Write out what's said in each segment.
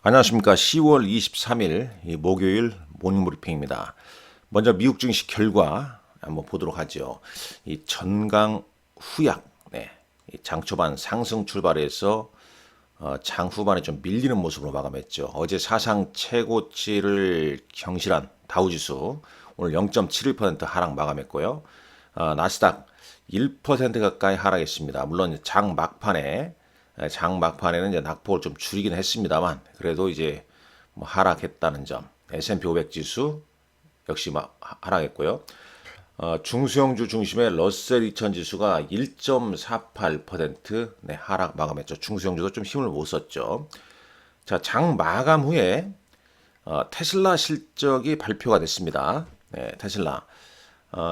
안녕하십니까. 10월 23일 목요일 모닝브리핑입니다. 먼저 미국 증시 결과 한번 보도록 하죠. 이 전강 후약, 이 장 초반 상승 출발해서 장 후반에 좀 밀리는 모습으로 마감했죠. 어제 사상 최고치를 경신한 다우지수 오늘 0.71% 하락 마감했고요. 나스닥 1% 가까이 하락했습니다. 물론 장 막판에는 이제 낙폭을 좀 줄이긴 했습니다만 그래도 이제 뭐 하락했다는 점. S&P 500 지수 역시 하락했고요. 중소형주 중심의 러셀 2000 지수가 1.48% 하락 마감했죠. 중소형주도 좀 힘을 못 썼죠. 자, 장 마감 후에 테슬라 실적이 발표가 됐습니다. 네, 테슬라.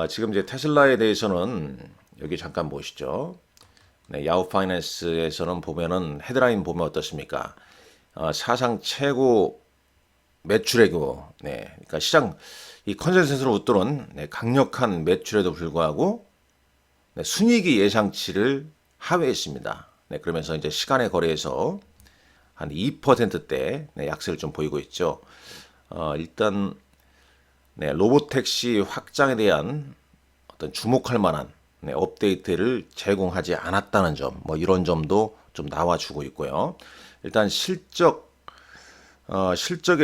지금 이제 테슬라에 대해서는 여기 잠깐 보시죠. 네, 야후 파이낸스에서는 보면은 헤드라인 보면 어떻습니까? 사상 최고 매출액이고, 그러니까 시장 이 컨센서스로 웃도는 강력한 매출에도 불구하고 순이익이 예상치를 하회했습니다. 그러면서 이제 시간의 거래에서 한 2%대 약세를 좀 보이고 있죠. 일단 로보택시 확장에 대한 어떤 주목할 만한 업데이트를 제공하지 않았다는 점, 뭐 이런 점도 좀 나와주고 있고요. 일단 실적에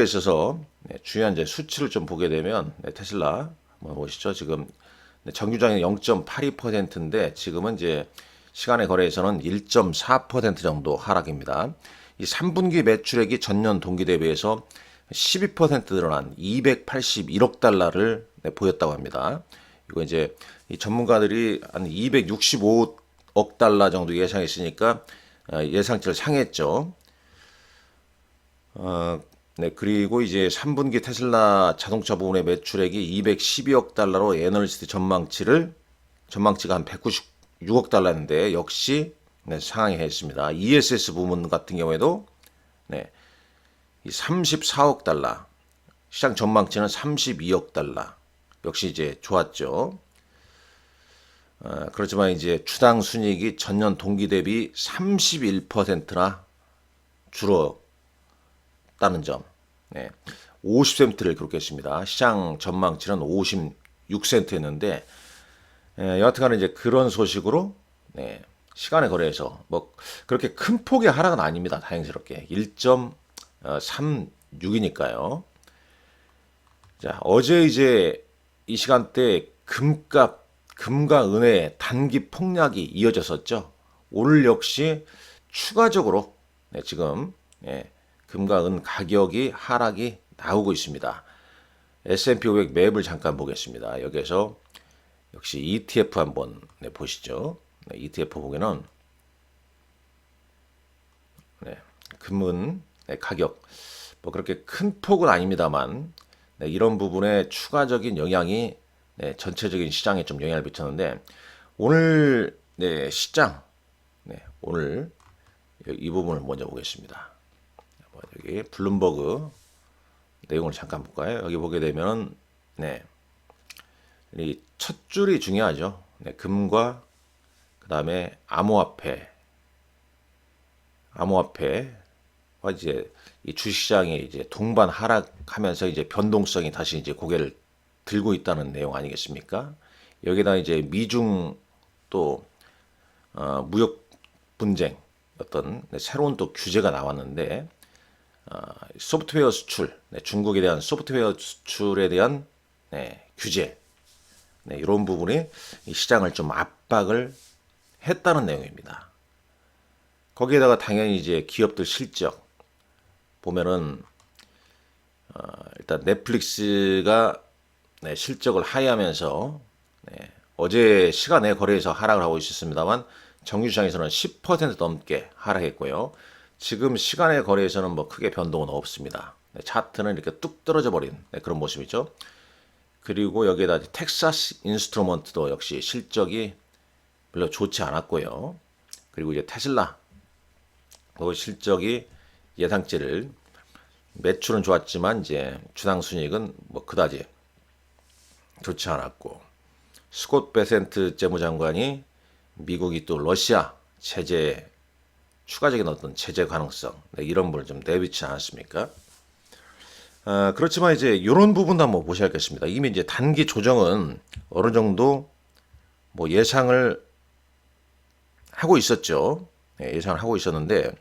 있어서 중요한 이제 수치를 좀 보게 되면 테슬라 한번 보시죠. 지금 정규장이 0.82%인데 지금은 이제 시간의 거래에서는 1.4% 정도 하락입니다. 이 3분기 매출액이 전년 동기 대비해서 12% 늘어난 281억 달러를 보였다고 합니다. 이거 이제 이 전문가들이 한 265억 달러 정도 예상했으니까 예상치를 상회했죠. 그리고 이제 3분기 테슬라 자동차 부분의 매출액이 212억 달러로 애널리스트 전망치가 한 196억 달러인데 역시 상향했습니다. ESS 부문 같은 경우에도 이 34억 달러, 시장 전망치는 32억 달러. 역시 이제 좋았죠. 그렇지만 이제 주당 순이익이 전년 동기 대비 31%나 줄었다는 점. 50센트를 기록했습니다. 시장 전망치는 56센트였는데 여하튼간에 이제 그런 소식으로 시간의 거래에서 뭐 그렇게 큰 폭의 하락은 아닙니다. 다행스럽게 1.36이니까요. 자, 어제 이제 이 시간대 금과 은의 단기 폭락이 이어졌었죠. 오늘 역시 추가적으로 지금 금과 은 가격이 하락이 나오고 있습니다. S&P 500 맵을 잠깐 보겠습니다. 여기에서 역시 ETF 한번 보시죠. ETF 보기는 금은 가격 뭐 그렇게 큰 폭은 아닙니다만 이런 부분에 추가적인 영향이 전체적인 시장에 좀 영향을 미쳤는데 오늘 시장 오늘 이 부분을 먼저 보겠습니다. 여기 블룸버그 내용을 잠깐 볼까요? 여기 보게 되면 이 첫 줄이 중요하죠. 금과 그 다음에 암호화폐와 이제 이 주식시장이 이제 동반 하락하면서 이제 변동성이 다시 이제 고개를 들고 있다는 내용 아니겠습니까? 여기다 이제 미중 또 무역 분쟁 어떤 새로운 또 규제가 나왔는데 소프트웨어 수출, 중국에 대한 소프트웨어 수출에 대한 규제 이런 부분이 이 시장을 좀 압박을 했다는 내용입니다. 거기에다가 당연히 이제 기업들 실적 보면은 일단 넷플릭스가 실적을 하회하면서 어제 시간에 거래에서 하락을 하고 있었습니다만 정유시장에서는 10% 넘게 하락했고요. 지금 시간의 거래에서는 뭐 크게 변동은 없습니다. 차트는 이렇게 뚝 떨어져 버린 그런 모습이죠. 그리고 여기에다 텍사스 인스트루먼트도 역시 실적이 별로 좋지 않았고요. 그리고 이제 테슬라 그 실적이 예상치를 매출은 좋았지만 이제 주당 순이익은 뭐 그다지 좋지 않았고 스콧 베센트 재무장관이 미국이 또 러시아 제재 추가적인 어떤 제재 가능성, 네, 이런 부분을 좀 내비치지 않았습니까? 그렇지만 이제 이런 부분도 한번 보셔야 겠습니다. 이미 이제 단기 조정은 어느 정도 뭐 예상을 하고 있었죠. 네, 예상을 하고 있었는데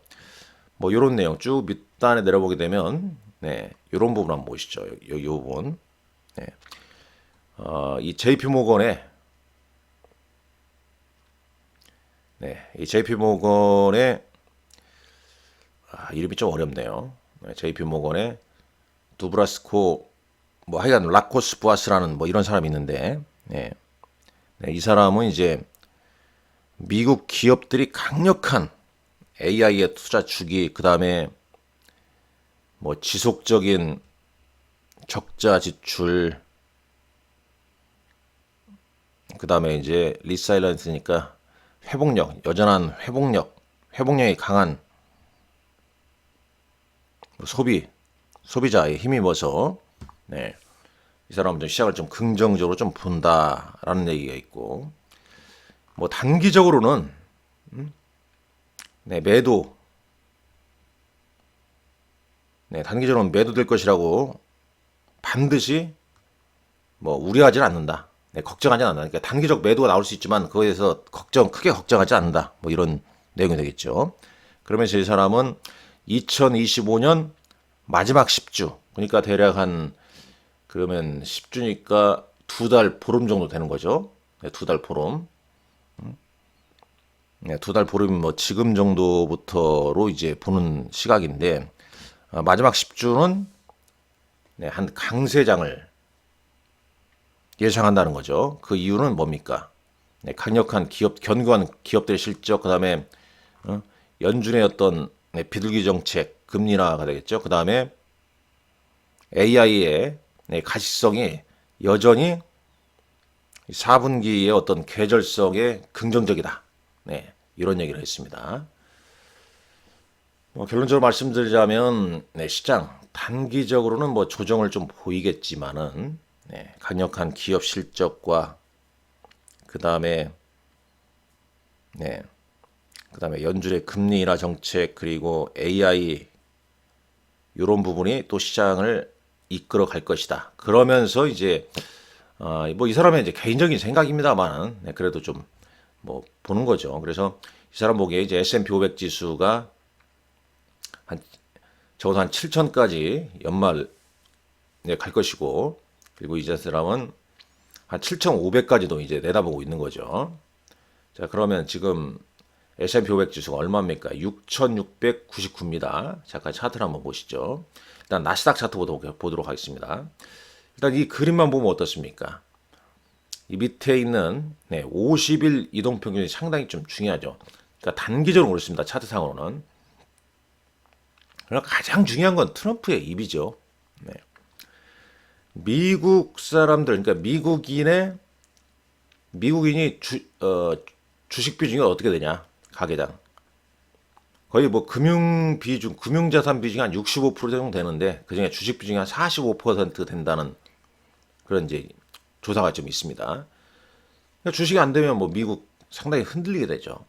뭐 이런 내용 쭉 밑단에 내려보게 되면 네, 이런 부분 한번 보시죠. 이 부분. 네. 이 JP 모건의 네, 이 JP 모건의 이름이 좀 어렵네요. 네, JP 모건의 두브라스코 뭐 하여간 라코스 부아스라는 뭐 이런 사람이 있는데 네, 네, 이 사람은 이제 미국 기업들이 강력한 AI에 투자 주기, 그 다음에 뭐 지속적인 적자 지출, 그 다음에 이제 리사일런스니까 회복력, 여전한 회복력이 강한 소비자에 힘입어서 네, 이 사람은 좀 시장을 좀 긍정적으로 좀 본다라는 얘기가 있고, 뭐 단기적으로는 네, 단기적으로는 매도될 것이라고 반드시 뭐 우려하지는 않는다. 네, 걱정하지 않는다. 그러니까 단기적 매도가 나올 수 있지만 그거에 대해서 크게 걱정하지 않는다. 뭐 이런 내용이 되겠죠. 그러면서 이 사람은 2025년 마지막 10주, 그러니까 대략 한 그러면 10주니까 2달 보름 정도 되는 거죠. 네, 2달 보름. 네, 2달 보름 뭐 지금 정도부터로 이제 보는 시각인데 마지막 10주는 네, 한 강세장을 예상한다는 거죠. 그 이유는 뭡니까? 네, 강력한 견고한 기업들의 실적, 그 다음에 연준의 어떤 네, 비둘기 정책, 금리 인하가 되겠죠. 그 다음에 AI의 네, 가시성이 여전히 4분기의 어떤 계절성에 긍정적이다. 네, 이런 얘기를 했습니다. 결론적으로 말씀드리자면 네, 시장 단기적으로는 뭐 조정을 좀 보이겠지만은 네, 강력한 기업 실적과 그 다음에 네, 그다음에 연준의 금리 인하 정책 그리고 AI 이런 부분이 또 시장을 이끌어 갈 것이다. 그러면서 이제 뭐 이 사람의 이제 개인적인 생각입니다만 네, 그래도 좀 뭐 보는 거죠. 그래서 이 사람 보기에 이제 S&P 500 지수가 한 적어도 한 7천까지 연말 네, 갈 것이고, 그리고 이 사람은 한 7,500까지도 이제 내다보고 있는 거죠. 자, 그러면 지금 S&P 500 지수가 얼마입니까? 6,699입니다. 잠깐 차트를 한번 보시죠. 일단 나스닥 차트 보도록 하겠습니다. 일단 이 그림만 보면 어떻습니까? 이 밑에 있는 네, 50일 이동평균이 상당히 좀 중요하죠. 그러니까 단기적으로 그렇습니다. 차트상으로는. 그러나 가장 중요한 건 트럼프의 입이죠. 네. 미국 사람들, 그러니까 미국인이 주식 비중이 어떻게 되냐? 가계당. 거의 뭐 금융자산 비중이 한 65% 정도 되는데, 그 중에 주식 비중이 한 45% 된다는 그런 이제 조사가 좀 있습니다. 그러니까 주식이 안 되면 뭐 미국 상당히 흔들리게 되죠.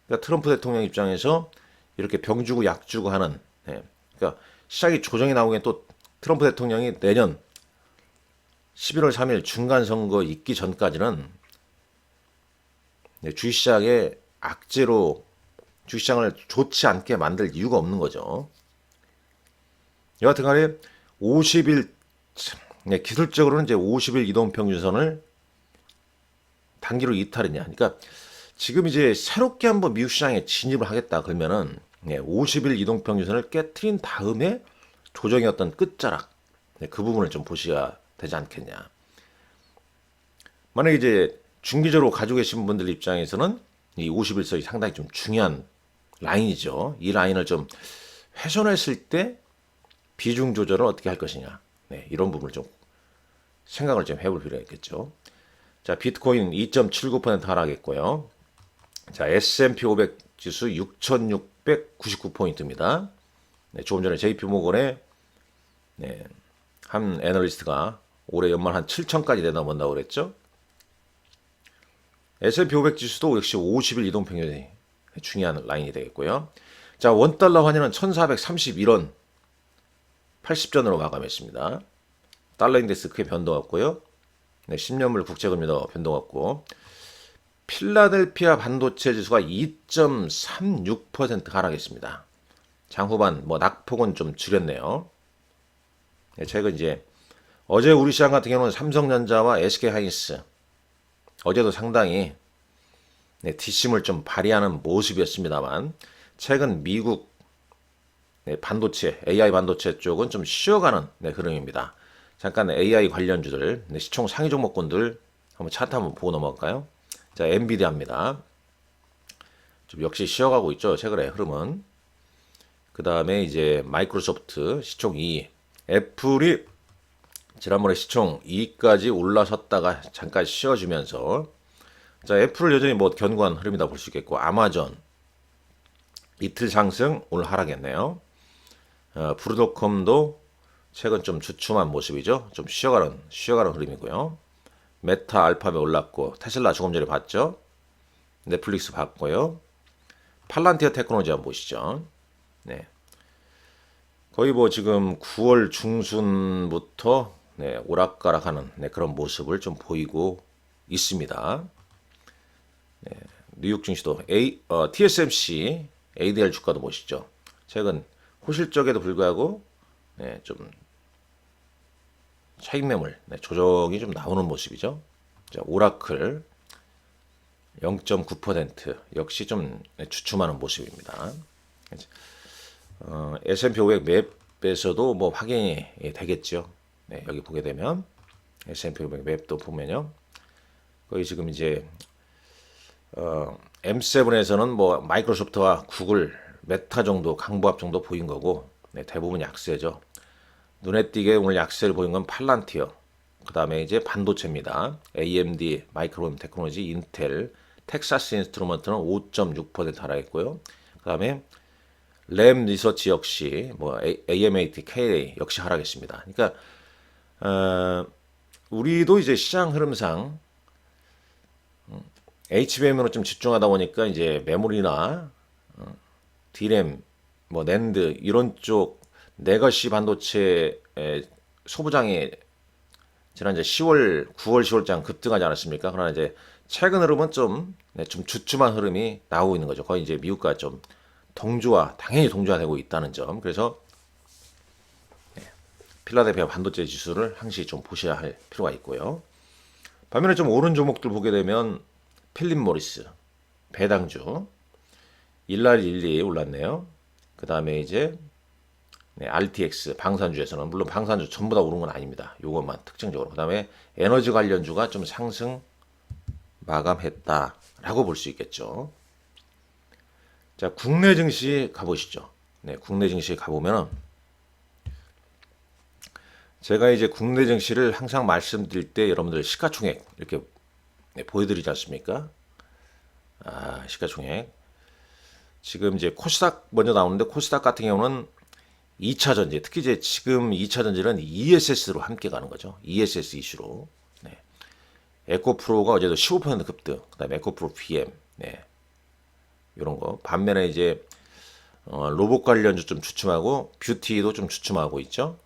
그러니까 트럼프 대통령 입장에서 이렇게 병 주고 약 주고 하는, 네. 그러니까 시장이 조정이 나오기엔 또 트럼프 대통령이 내년 11월 3일 중간선거 있기 전까지는 주식시장의 악재로 주식시장을 좋지 않게 만들 이유가 없는 거죠. 여하튼 간에 50일, 기술적으로는 이제 50일 이동평균선을 단기로 이탈했냐. 그러니까 지금 이제 새롭게 한번 미국 시장에 진입을 하겠다 그러면은 50일 이동평균선을 깨트린 다음에 조정의 어떤 끝자락, 그 부분을 좀 보셔야 되지 않겠냐. 만약에 이제 중기적으로 가지고 계신 분들 입장에서는 이 51선이 상당히 좀 중요한 라인이죠. 이 라인을 좀 훼손했을 때 비중 조절을 어떻게 할 것이냐. 네, 이런 부분을 좀 생각을 좀 해볼 필요가 있겠죠. 자, 비트코인 2.79% 하락했고요. 자, S&P 500 지수 6,699포인트입니다. 네, 조금 전에 JP모건의 네, 한 애널리스트가 올해 연말 한 7천까지 내다본다고 그랬죠. S&P 500 지수도 역시 50일 이동평균이 중요한 라인이 되겠고요. 자, 원달러 환율은 1431원 80전으로 마감했습니다. 달러 인덱스 크게 변동 없고요. 네, 10년물 국제금리도 변동 없고, 필라델피아 반도체 지수가 2.36% 하락했습니다. 장후반 낙폭은 좀 줄였네요. 네, 최근 이제 어제 우리 시장 같은 경우는 삼성전자와 SK하이닉스 어제도 상당히 뒷심을 좀 발휘하는 모습이었습니다만, 최근 미국 반도체, AI 반도체 쪽은 좀 쉬어가는 흐름입니다. 잠깐 AI 관련주들, 시총 상위 종목군들 한번 차트 한번 보고 넘어갈까요? 자, 엔비디아입니다. 좀 역시 쉬어가고 있죠, 최근에 흐름은. 그 다음에 이제 마이크로소프트 시총 2위, 애플이 지난번에 시총 2위까지 올라섰다가 잠깐 쉬어주면서, 자, 애플을 여전히 견고한 흐름이다 볼 수 있겠고, 아마존 이틀 상승, 오늘 하락했네요. 브루드컴도 최근 좀 주춤한 모습이죠. 좀 쉬어가는 흐름이고요. 메타, 알파벳 올랐고, 테슬라 조금 전에 봤죠. 넷플릭스 봤고요. 팔란티어 테크놀로지 한번 보시죠. 네. 거의 지금 9월 중순부터 오락가락하는 그런 모습을 좀 보이고 있습니다. 뉴욕 증시도 TSMC, ADR 주가도 보시죠. 최근 호실적에도 불구하고 좀 차익 매물 조정이 좀 나오는 모습이죠. 자, 오라클 0.9% 역시 좀 주춤하는 모습입니다. S&P 500 맵에서도 확인이 되겠죠. 네, 여기 보게 되면 S&P 500 맵도 보면요, 거의 지금 이제 M7에서는 마이크로소프트와 구글, 메타 정도 강보합 정도 보인 거고, 대부분 약세죠. 눈에 띄게 오늘 약세를 보인 건 팔란티어, 그 다음에 이제 반도체입니다. AMD, 마이크론 테크놀로지, 인텔, 텍사스 인스트루먼트는 5.6% 하락했고요. 그 다음에 램 리서치 역시 AMAT, KA 역시 하락했습니다. 그러니까 우리도 이제 시장 흐름상 HBM으로 좀 집중하다 보니까 이제 메모리나 D램, 낸드 이런 쪽 레거시 반도체 소부장이 지난 이제 9월, 10월장 급등하지 않았습니까? 그러나 이제 최근 흐름은 좀 주춤한 흐름이 나오고 있는 거죠. 거의 이제 미국과 좀 당연히 동조화되고 있다는 점. 그래서 필라델피아 반도체 지수를 항시 좀 보셔야 할 필요가 있고요. 반면에 좀 오른 종목들 보게 되면 필립 모리스, 배당주, 일날 일리 올랐네요. 그 다음에 이제 RTX 방산주에서는, 물론 방산주 전부 다 오른 건 아닙니다. 요것만 특징적으로. 그 다음에 에너지 관련주가 좀 상승 마감했다라고 볼 수 있겠죠. 자, 국내 증시 가보시죠. 네, 국내 증시 가보면 제가 이제 국내 증시를 항상 말씀드릴 때 여러분들 시가총액 이렇게 보여드리지 않습니까? 시가총액. 지금 이제 코스닥 먼저 나오는데, 코스닥 같은 경우는 2차 전지, 특히 이제 지금 2차 전지는 ESS로 함께 가는 거죠. ESS 이슈로. 네. 에코프로가 어제도 15% 급등, 그 다음에 에코프로 PM, 이런 거. 반면에 이제 로봇 관련주 좀 주춤하고, 뷰티도 좀 주춤하고 있죠.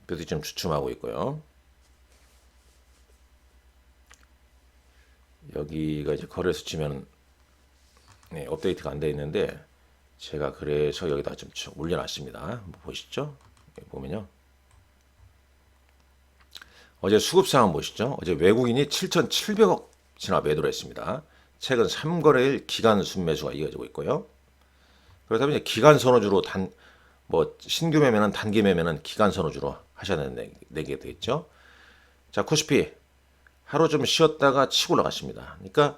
뷰티 좀 주춤하고 있고요. 여기가 이제 거래소 치면 업데이트가 안 되어 있는데, 제가 그래서 여기다 좀 올려놨습니다. 보시죠. 보면요. 어제 수급 상황 보시죠. 어제 외국인이 7,700억 진압 매도를 했습니다. 최근 3거래일 기간 순매수가 이어지고 있고요. 그렇다면 이제 기간 선호주로 신규 매매는 단기 매매는 기간 선호주로 하셔야 되게 되겠죠. 자, 코스피 하루 좀 쉬었다가 치고 올라갔습니다. 그러니까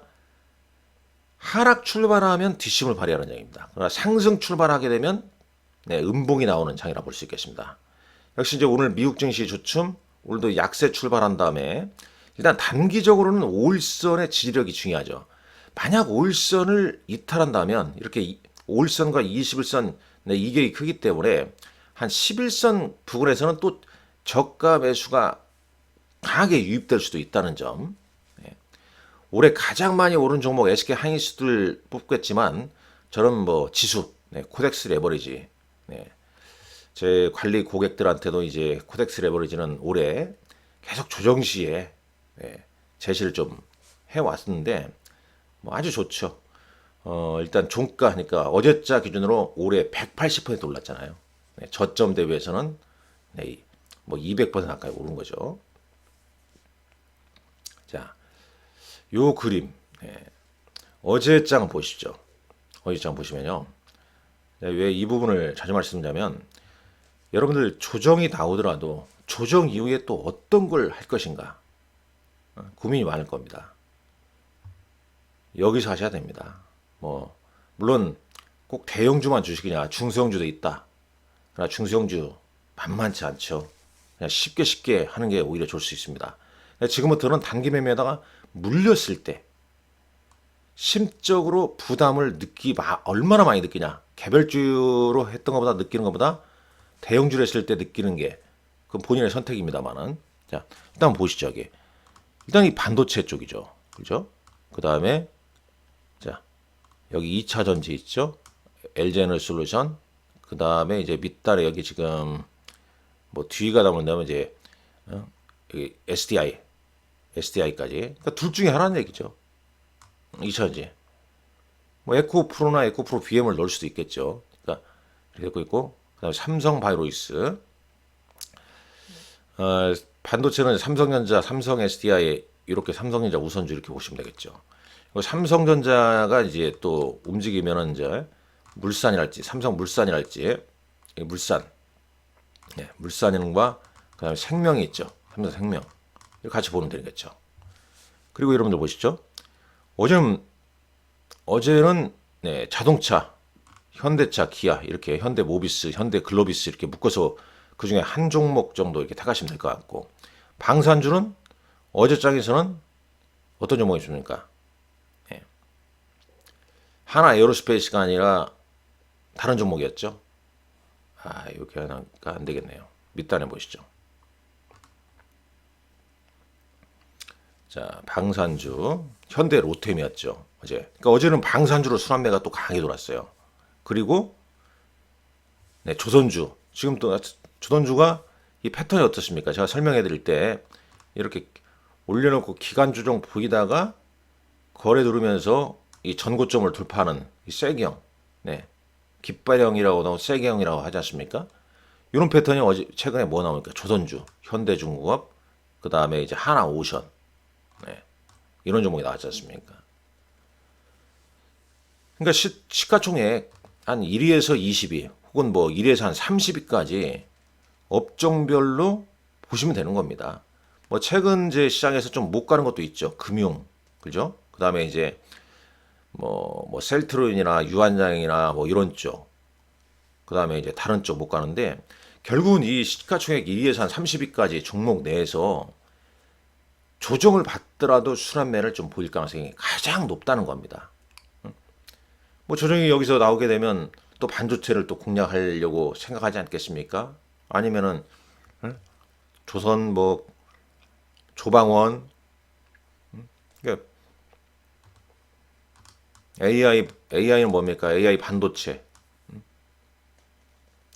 하락 출발하면 뒷심을 발휘하는 장입니다. 그러나 상승 출발하게 되면 음봉이 나오는 장이라 볼 수 있겠습니다. 역시 이제 오늘 미국 증시 주춤, 오늘도 약세 출발한 다음에 일단 단기적으로는 5일선의 지지력이 중요하죠. 만약 5일선을 이탈한다면, 이렇게 5일선과 21선 이격이 크기 때문에 한 11선 부근에서는 또 저가 매수가 강하게 유입될 수도 있다는 점. 올해 가장 많이 오른 종목 SK 하이닉스들 뽑겠지만 저런 뭐 지수, 코덱스 레버리지, 제 관리 고객들한테도 이제 코덱스 레버리지는 올해 계속 조정 시에 제시를 좀 해왔는데 뭐 아주 좋죠. 일단 종가 하니까 어제자 기준으로 올해 180% 올랐잖아요. 저점 대비해서는 뭐 200% 가까이 오른 거죠. 자, 요 그림 어제 장 보시죠. 어제 장 보시면요. 왜 이 부분을 자주 말씀드리냐면 여러분들 조정이 나오더라도 조정 이후에 또 어떤 걸 할 것인가 고민이 많을 겁니다. 여기서 하셔야 됩니다. 뭐 물론 꼭 대형주만 주식이냐 중소형주도 있다. 그러나 중소형주 만만치 않죠. 그냥 쉽게 하는 게 오히려 좋을 수 있습니다. 지금부터는 단기 매매에다가 물렸을 때 심적으로 부담을 얼마나 많이 느끼냐. 개별주로 했던 것보다 느끼는 것보다 대형주로 했을 때 느끼는 게 그건 본인의 선택입니다만은. 자, 일단 보시죠. 여기. 일단 이 반도체 쪽이죠. 그죠? 그 다음에 자, 여기 2차 전지 있죠? LG에너지솔루션. 그 다음에 이제 밑단에 여기 지금 뭐 뒤가 나오면 이제 여기 SDI까지. 그러니까 둘 중에 하나는 얘기죠. 2차 전지. 뭐 에코프로나 에코프로 BM을 넣을 수도 있겠죠. 그러니까 이렇게 있고, 그다음에 삼성바이오로이스. 반도체는 삼성전자, 삼성 SDI 이렇게 삼성전자 우선주 이렇게 보시면 되겠죠. 삼성전자가 이제 또 움직이면은 이제 물산이랄지 삼성물산이랄지 물산, 물산과 그다음에 생명이 있죠. 삼성생명 이렇게 같이 보면 되겠죠. 그리고 여러분들 보시죠. 어제는 자동차, 현대차, 기아 이렇게 현대모비스, 현대글로비스 이렇게 묶어서 그 중에 한 종목 정도 이렇게 택하시면 될 것 같고 방산주는 어제 장에서는 어떤 종목이 있습니까? 하나 에어로스페이스가 아니라 다른 종목이었죠. 이렇게 하니까 안 되겠네요. 밑단에 보시죠. 자, 방산주, 현대 로템이었죠. 어제. 그러니까 어제는 방산주로 순환매가 또 강하게 돌았어요. 그리고 조선주. 지금 또 조선주가 이 패턴이 어떻습니까? 제가 설명해 드릴 때 이렇게 올려놓고 기간 조정 보이다가 거래 누르면서 이 전고점을 돌파하는 이 세기형, 깃발형이라고 나오고 세기형이라고 하지 않습니까? 이런 패턴이 최근에 뭐 나오니까 조선주, 현대중공업, 그 다음에 이제 하나오션, 이런 종목이 나왔지 않습니까? 그러니까 시가총액 한 1위에서 20위, 혹은 뭐 1위에서 한 30위까지 업종별로 보시면 되는 겁니다. 뭐 최근 이제 시장에서 좀 못 가는 것도 있죠. 금융, 그죠? 그 다음에 이제 뭐 셀트론이나 유한양이나 뭐 이런 쪽, 그 다음에 이제 다른 쪽 못 가는데 결국은 이 시가총액 1위에서 한 30위까지 종목 내에서 조정을 받더라도 순환매를 좀 보일 가능성이 가장 높다는 겁니다. 뭐 조정이 여기서 나오게 되면 또 반도체를 또 공략하려고 생각하지 않겠습니까? 아니면은 조선 뭐 조방원, 그러니까 AI는 뭡니까? AI 반도체.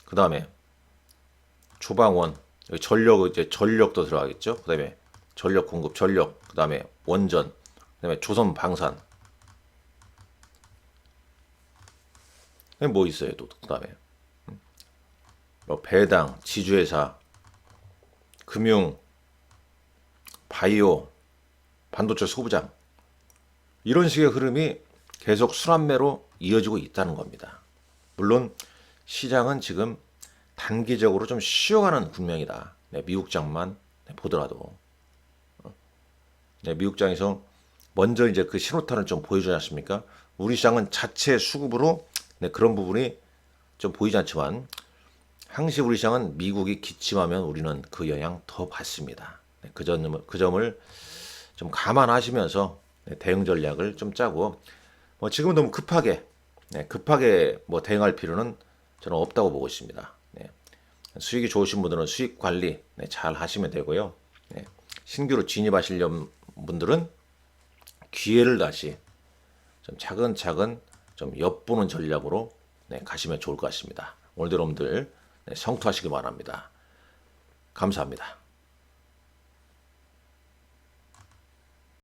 그 다음에 조방원, 전력 이제 전력도 들어가겠죠. 그 다음에 전력 공급, 그 다음에 원전, 그 다음에 조선 방산. 뭐 있어요 또 그 다음에 뭐 배당, 지주회사, 금융, 바이오, 반도체 소부장 이런 식의 흐름이 계속 순환매로 이어지고 있다는 겁니다. 물론 시장은 지금 단기적으로 좀 쉬어가는 국면이다. 미국장만 보더라도 미국장에서 먼저 이제 그 신호탄을 좀 보여주지 않습니까? 우리 시장은 자체 수급으로 그런 부분이 좀 보이지 않지만 항시 우리 시장은 미국이 기침하면 우리는 그 영향 더 받습니다. 그 점을 좀 감안하시면서 대응 전략을 좀 짜고 뭐 지금은 너무 급하게 뭐 대응할 필요는 저는 없다고 보고 있습니다. 수익이 좋으신 분들은 수익 관리 잘 하시면 되고요. 신규로 진입하시려는 분들은 기회를 다시 좀 차근차근 좀 엿보는 전략으로 네, 가시면 좋을 것 같습니다. 오늘도 여러분들 네, 성투하시기 바랍니다. 감사합니다.